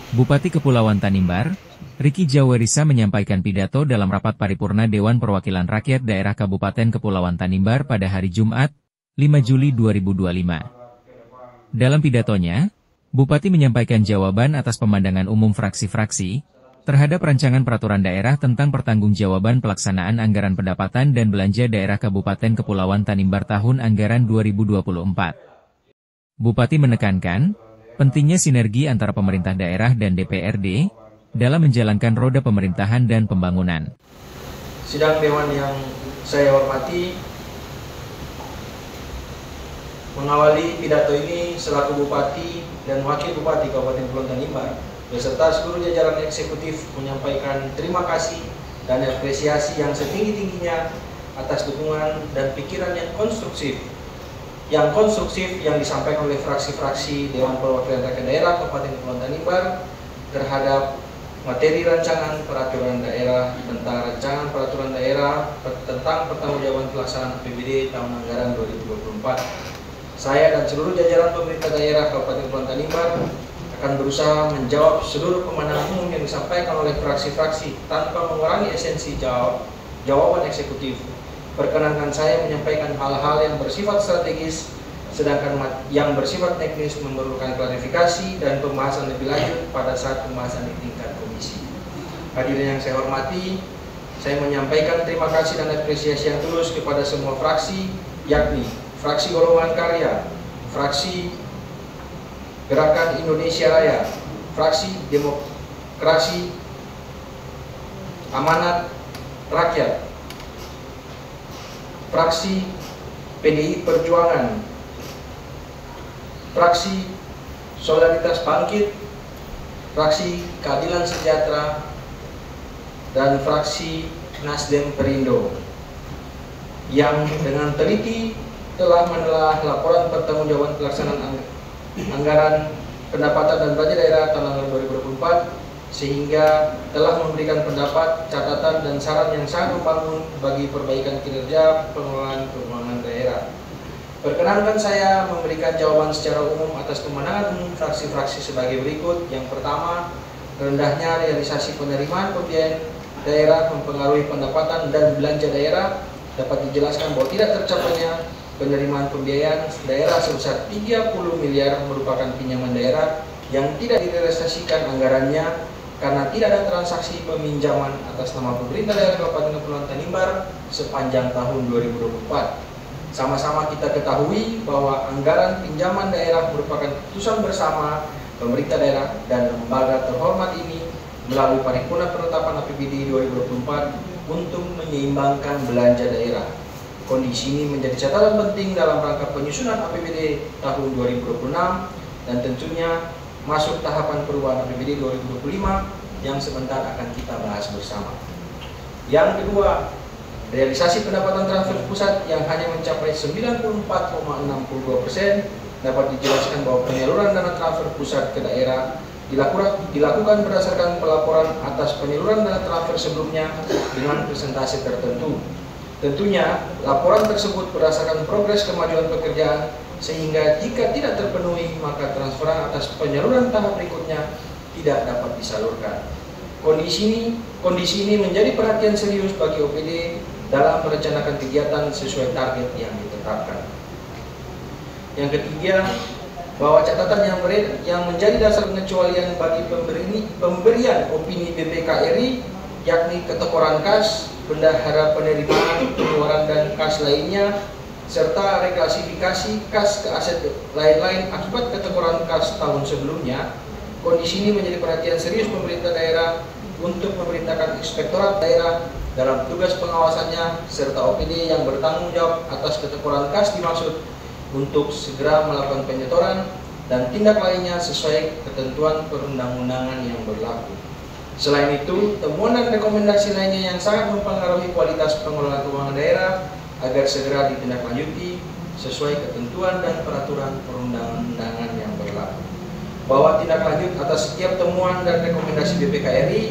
Bupati Kepulauan Tanimbar, Riki Jawarisa menyampaikan pidato dalam rapat paripurna Dewan Perwakilan Rakyat Daerah Kabupaten Kepulauan Tanimbar pada hari Jumat, 5 Juli 2025. Dalam pidatonya, Bupati menyampaikan jawaban atas pemandangan umum fraksi-fraksi terhadap rancangan peraturan daerah tentang pertanggungjawaban pelaksanaan anggaran pendapatan dan belanja daerah Kabupaten Kepulauan Tanimbar tahun anggaran 2024. Bupati menekankan pentingnya sinergi antara pemerintah daerah dan DPRD dalam menjalankan roda pemerintahan dan pembangunan. Sidang Dewan yang saya hormati, mengawali pidato ini selaku Bupati dan Wakil Bupati Kabupaten Kepulauan Tanimbar beserta seluruh jajaran eksekutif menyampaikan terima kasih dan apresiasi yang setinggi-tingginya atas dukungan dan pikiran yang konstruktif yang disampaikan oleh fraksi-fraksi Dewan Perwakilan Rakyat Daerah Kabupaten Kepulauan Tanimbar terhadap materi rancangan peraturan daerah tentang pertanggungjawaban pelaksanaan APBD tahun anggaran 2024. Saya dan seluruh jajaran pemerintah daerah Kabupaten Kepulauan Tanimbar akan berusaha menjawab seluruh pemandangan umum yang disampaikan oleh fraksi-fraksi tanpa mengurangi esensi jawaban eksekutif. Perkenankan saya menyampaikan hal-hal yang bersifat strategis, sedangkan yang bersifat teknis memerlukan klarifikasi dan pembahasan lebih lanjut pada saat pembahasan di tingkat komisi. Hadirin yang saya hormati, saya menyampaikan terima kasih dan apresiasi yang tulus kepada semua fraksi, yakni fraksi Golongan Karya, fraksi Gerakan Indonesia Raya, fraksi Demokrasi Amanat Rakyat, fraksi PDI Perjuangan, fraksi Solidaritas Bangkit, fraksi Keadilan Sejahtera, dan fraksi Nasdem Perindo yang dengan teliti telah menelaah laporan pertanggungjawaban pelaksanaan anggaran pendapatan dan belanja daerah tahun anggaran 2024 sehingga telah memberikan pendapat, catatan, dan saran yang sangat membangun bagi perbaikan kinerja pengelolaan keuangan daerah. Perkenankan saya memberikan jawaban secara umum atas pemandangan umum fraksi-fraksi sebagai berikut. Yang pertama, rendahnya realisasi penerimaan pembiayaan daerah mempengaruhi pendapatan dan belanja daerah. Dapat dijelaskan bahwa tidak tercapainya penerimaan pembiayaan daerah sebesar 30 miliar merupakan pinjaman daerah yang tidak direalisasikan anggarannya karena tidak ada transaksi peminjaman atas nama pemerintah daerah Kabupaten Kepulauan Tanimbar sepanjang tahun 2024. Sama-sama kita ketahui bahwa anggaran pinjaman daerah merupakan keputusan bersama pemerintah daerah dan lembaga terhormat ini melalui paripurna penetapan APBD 2024 untuk menyeimbangkan belanja daerah. Kondisi ini menjadi catatan penting dalam rangka penyusunan APBD tahun 2026 dan tentunya masuk tahapan perubahan APBD 2025 yang sebentar akan kita bahas bersama. Yang kedua, realisasi pendapatan transfer pusat yang hanya mencapai 94,62% dapat dijelaskan bahwa penyaluran dana transfer pusat ke daerah dilakukan berdasarkan pelaporan atas penyaluran dana transfer sebelumnya dengan persentase tertentu. Tentunya, laporan tersebut berdasarkan progres kemajuan pekerjaan, sehingga jika tidak terpenuhi, maka transferan atas penyaluran tahap berikutnya tidak dapat disalurkan. Kondisi ini menjadi perhatian serius bagi OPD dalam merencanakan kegiatan sesuai target yang ditetapkan. Yang ketiga, bahwa catatan yang menjadi dasar pengecualian bagi pemberian opini BPK RI, yakni ketekoran kas, bendahara penerimaan, pengeluaran dan kas lainnya, serta reklasifikasi kas ke aset lain-lain akibat ketekoran kas tahun sebelumnya. Kondisi ini menjadi perhatian serius pemerintah daerah untuk memerintahkan inspektorat daerah dalam tugas pengawasannya serta OPD yang bertanggung jawab atas ketekoran kas dimaksud untuk segera melakukan penyetoran dan tindak lainnya sesuai ketentuan perundang-undangan yang berlaku. Selain itu, temuan dan rekomendasi lainnya yang sangat mempengaruhi kualitas pengelolaan keuangan daerah agar segera ditindaklanjuti sesuai ketentuan dan peraturan perundang-undangan yang berlaku. Bahwa tindak lanjut atas setiap temuan dan rekomendasi BPK RI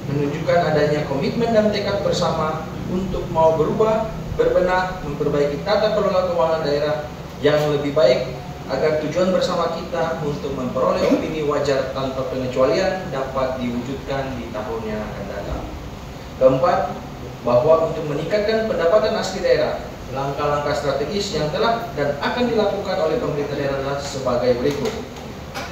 menunjukkan adanya komitmen dan tekad bersama untuk mau berubah, berbenah, memperbaiki tata kelola keuangan daerah yang lebih baik agar tujuan bersama kita untuk memperoleh opini wajar tanpa pengecualian dapat diwujudkan di tahun yang akan datang. Keempat, bahwa untuk meningkatkan pendapatan asli daerah, langkah-langkah strategis yang telah dan akan dilakukan oleh pemerintah daerah sebagai berikut.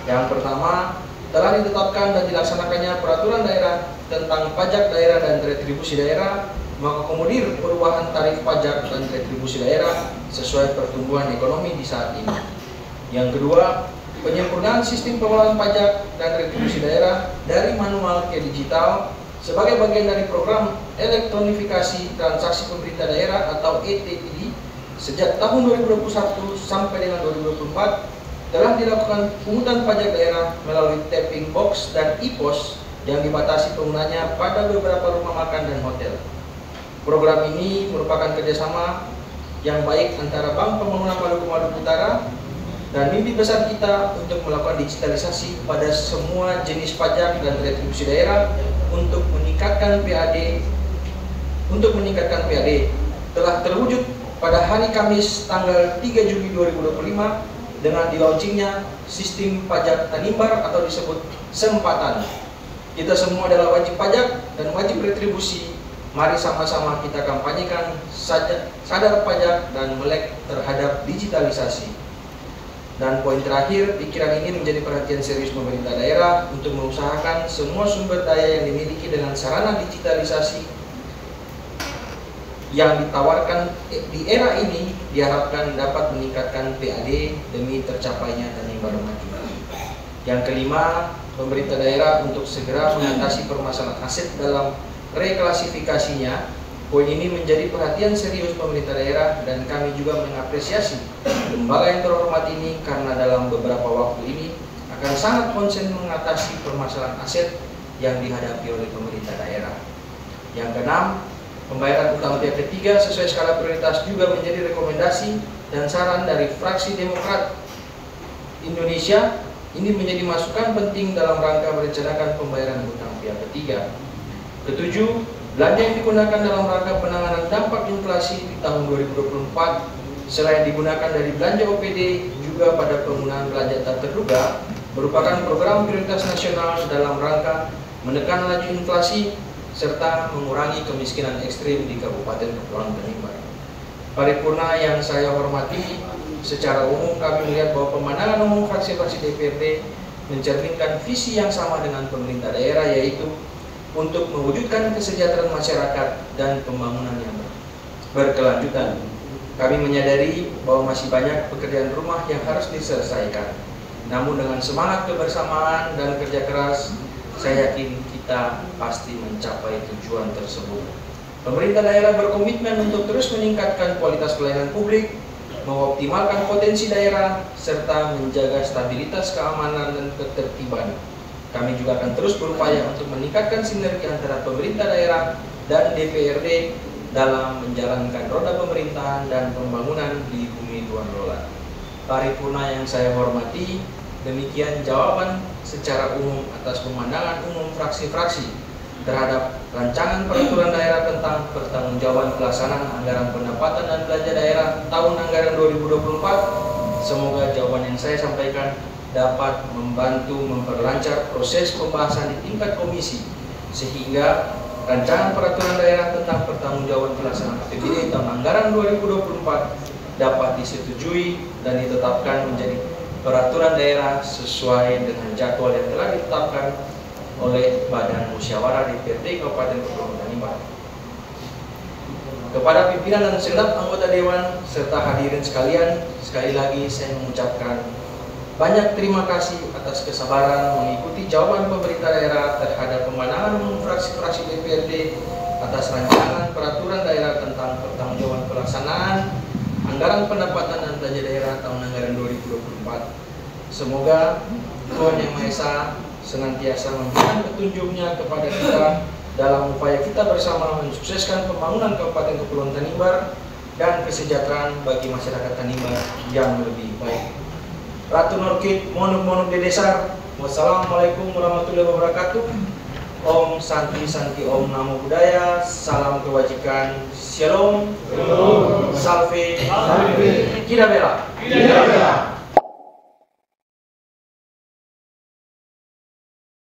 Yang pertama, telah ditetapkan dan dilaksanakannya peraturan daerah tentang pajak daerah dan retribusi daerah, mengakomodir perubahan tarif pajak dan retribusi daerah sesuai pertumbuhan ekonomi di saat ini. Yang kedua, penyempurnaan sistem pengelolaan pajak dan retribusi daerah dari manual ke digital sebagai bagian dari program elektronifikasi transaksi pemerintah daerah atau ETPD sejak tahun 2021 sampai dengan 2024 telah dilakukan pungutan pajak daerah melalui tapping box dan e-pos yang dibatasi penggunanya pada beberapa rumah makan dan hotel. Program ini merupakan kerjasama yang baik antara Bank Pembangunan Maluku Utara dan mimpi besar kita untuk melakukan digitalisasi pada semua jenis pajak dan retribusi daerah untuk meningkatkan PAD telah terwujud pada hari Kamis tanggal 3 Juli 2025 dengan di-launchingnya sistem pajak Tanimbar atau disebut Sempatan. Kita semua adalah wajib pajak dan wajib retribusi. Mari sama-sama kita kampanyekan sadar pajak dan melek terhadap digitalisasi. Dan poin terakhir, pikiran ini menjadi perhatian serius pemerintah daerah untuk mengusahakan semua sumber daya yang dimiliki dengan sarana digitalisasi yang ditawarkan di era ini diharapkan dapat meningkatkan PAD demi tercapainya Tanimbar Maju. Yang kelima, pemerintah daerah untuk segera mengatasi permasalahan aset dalam reklasifikasinya. Poin ini menjadi perhatian serius pemerintah daerah dan kami juga mengapresiasi lembaga yang terhormat ini karena dalam beberapa waktu ini akan sangat konsen mengatasi permasalahan aset yang dihadapi oleh pemerintah daerah. Yang keenam, pembayaran utang pihak ketiga sesuai skala prioritas juga menjadi rekomendasi dan saran dari fraksi Demokrat Indonesia. Ini menjadi masukan penting dalam rangka merencanakan pembayaran utang pihak ketiga. Ketujuh, belanja yang digunakan dalam rangka penanganan dampak inflasi di tahun 2024 selain digunakan dari belanja OPD juga pada penggunaan belanja tak terduga merupakan program prioritas nasional dalam rangka menekan laju inflasi serta mengurangi kemiskinan ekstrim di Kabupaten Kepulauan Tanimbar. Paripurna yang saya hormati, secara umum kami melihat bahwa pemandangan umum fraksi-fraksi DPRD mencerminkan visi yang sama dengan pemerintah daerah, yaitu untuk mewujudkan kesejahteraan masyarakat dan pembangunan yang berkelanjutan. Kami menyadari bahwa masih banyak pekerjaan rumah yang harus diselesaikan. Namun dengan semangat kebersamaan dan kerja keras, saya yakin kita pasti mencapai tujuan tersebut. Pemerintah daerah berkomitmen untuk terus meningkatkan kualitas pelayanan publik, mengoptimalkan potensi daerah, serta menjaga stabilitas keamanan dan ketertiban. Kami juga akan terus berupaya untuk meningkatkan sinergi antara pemerintah daerah dan DPRD dalam menjalankan roda pemerintahan dan pembangunan di bumi Tuan Lola. Paripurna yang saya hormati, demikian jawaban secara umum atas pemandangan umum fraksi-fraksi terhadap rancangan peraturan daerah tentang pertanggungjawaban pelaksanaan anggaran pendapatan dan belanja daerah tahun anggaran 2024. Semoga jawaban yang saya sampaikan dapat membantu memperlancar proses pembahasan di tingkat komisi sehingga rancangan peraturan daerah tentang pertanggungjawaban pelaksanaan APBD tahun anggaran 2024 dapat disetujui dan ditetapkan menjadi peraturan daerah sesuai dengan jadwal yang telah ditetapkan oleh Badan Musyawarah DPRD Kabupaten Kepulauan Tanimbar. Kepada pimpinan dan segenap anggota Dewan serta hadirin sekalian, sekali lagi saya mengucapkan banyak terima kasih atas kesabaran mengikuti jawaban pemerintah daerah terhadap pemandangan umum fraksi-fraksi DPRD atas rancangan peraturan daerah tentang pertanggungjawaban pelaksanaan anggaran pendapatan dan belanja daerah tahun anggaran 2024. Semoga Tuhan Yang Maha Esa senantiasa memberikan petunjuknya kepada kita dalam upaya kita bersama mensukseskan pembangunan Kabupaten Kepulauan Tanimbar dan kesejahteraan bagi masyarakat Tanimbar yang lebih baik. Ratu Norkit, monuk-monuk di desa. Wassalamualaikum warahmatullahi wabarakatuh. Om Santi Santi Om Namo Buddhaya. Salam kebajikan. Shalom. Salve. Kira bela.